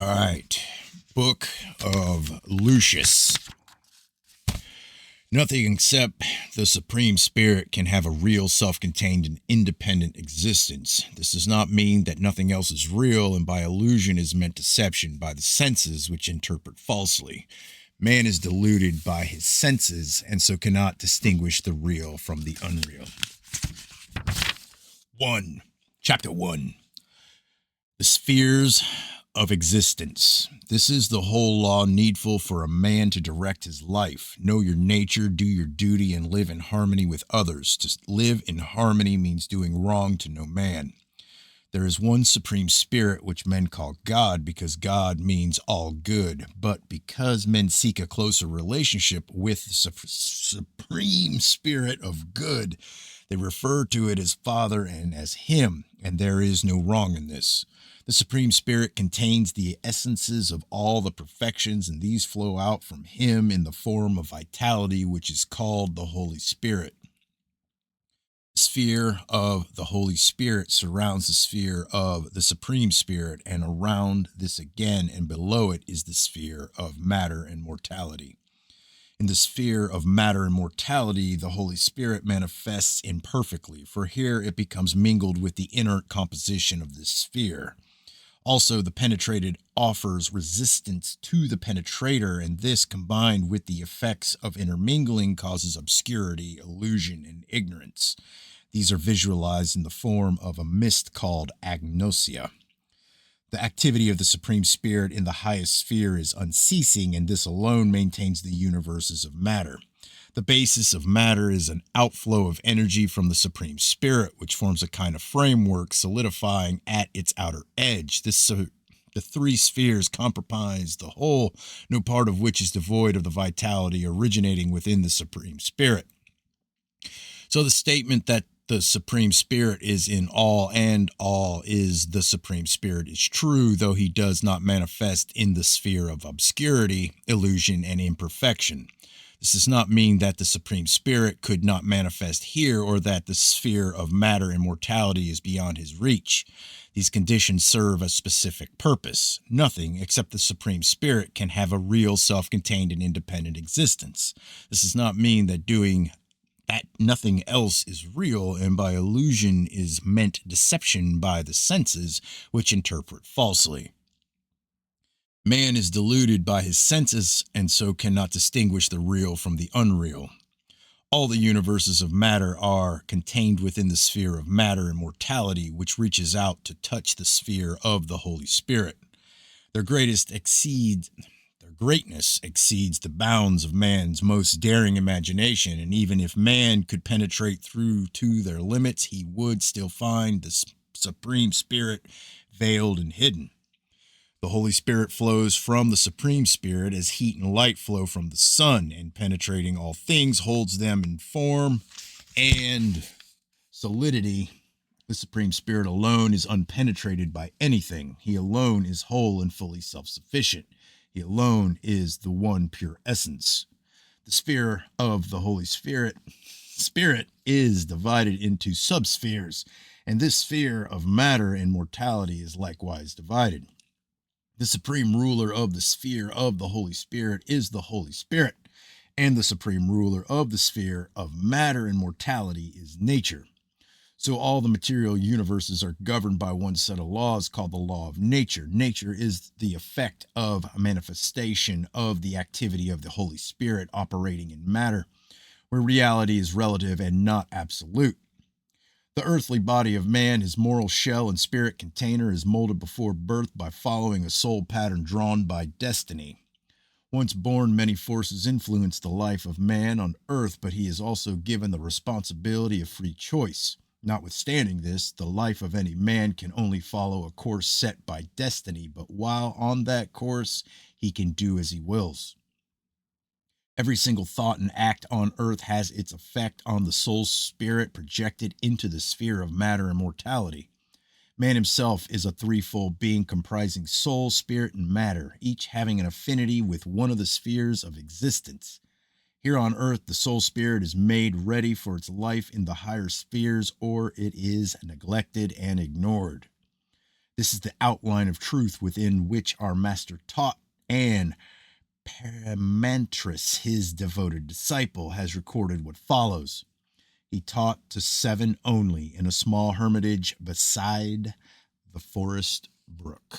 All right. Book of Lucius. Nothing except the Supreme Spirit can have a real, self contained, and independent existence. This does not mean that nothing else is real, and by illusion is meant deception by the senses, which interpret falsely. Man is deluded by his senses, and so cannot distinguish the real from the unreal. 1. Chapter 1. The spheres of existence. This is the whole law needful for a man to direct his life. Know your nature, do your duty, and live in harmony with others. To live in harmony means doing wrong to no man. There is one supreme spirit which men call God because God means all good. But because men seek a closer relationship with the supreme spirit of good, they refer to it as Father and as Him, and there is no wrong in this. The Supreme Spirit contains the essences of all the perfections, and these flow out from Him in the form of vitality, which is called the Holy Spirit. The sphere of the Holy Spirit surrounds the sphere of the Supreme Spirit, and around this again and below it is the sphere of matter and mortality. In the sphere of matter and mortality, the Holy Spirit manifests imperfectly, for here it becomes mingled with the inert composition of this sphere. Also, the penetrated offers resistance to the penetrator, and this, combined with the effects of intermingling, causes obscurity, illusion, and ignorance. These are visualized in the form of a mist called agnosia. The activity of the Supreme Spirit in the highest sphere is unceasing, and this alone maintains the universes of matter. The basis of matter is an outflow of energy from the Supreme Spirit, which forms a kind of framework solidifying at its outer edge. The three spheres comprise the whole, no part of which is devoid of the vitality originating within the Supreme Spirit. So the statement that the Supreme Spirit is in all and all is the Supreme Spirit is true, though he does not manifest in the sphere of obscurity, illusion, and imperfection. This does not mean that the Supreme Spirit could not manifest here or that the sphere of matter and mortality is beyond his reach. These conditions serve a specific purpose. Nothing except the Supreme Spirit can have a real, self-contained, and independent existence. This does not mean that nothing else is real, and by illusion is meant deception by the senses, which interpret falsely. Man is deluded by his senses, and so cannot distinguish the real from the unreal. All the universes of matter are contained within the sphere of matter and mortality, which reaches out to touch the sphere of the Holy Spirit. Their greatness exceeds the bounds of man's most daring imagination, and even if man could penetrate through to their limits, he would still find the Supreme Spirit veiled and hidden. The Holy Spirit flows from the Supreme Spirit as heat and light flow from the sun, and penetrating all things holds them in form and solidity. The Supreme Spirit alone is unpenetrated by anything. He alone is whole and fully self-sufficient. He alone is the one pure essence. The sphere of the Holy Spirit is divided into subspheres, and this sphere of matter and mortality is likewise divided. The supreme ruler of the sphere of the Holy Spirit is the Holy Spirit, and the supreme ruler of the sphere of matter and mortality is nature. So all the material universes are governed by one set of laws called the law of nature. Nature is the effect of a manifestation of the activity of the Holy Spirit operating in matter, where reality is relative and not absolute. The earthly body of man, his moral shell and spirit container, is molded before birth by following a soul pattern drawn by destiny. Once born, many forces influence the life of man on earth, but he is also given the responsibility of free choice. Notwithstanding this, the life of any man can only follow a course set by destiny, but while on that course, he can do as he wills. Every single thought and act on earth has its effect on the soul's spirit projected into the sphere of matter and mortality. Man himself is a threefold being comprising soul, spirit, and matter, each having an affinity with one of the spheres of existence. Here on earth, the soul spirit is made ready for its life in the higher spheres, or it is neglected and ignored. This is the outline of truth within which our master taught, and Paramantris, his devoted disciple, has recorded what follows. He taught to 7 only in a small hermitage beside the forest brook.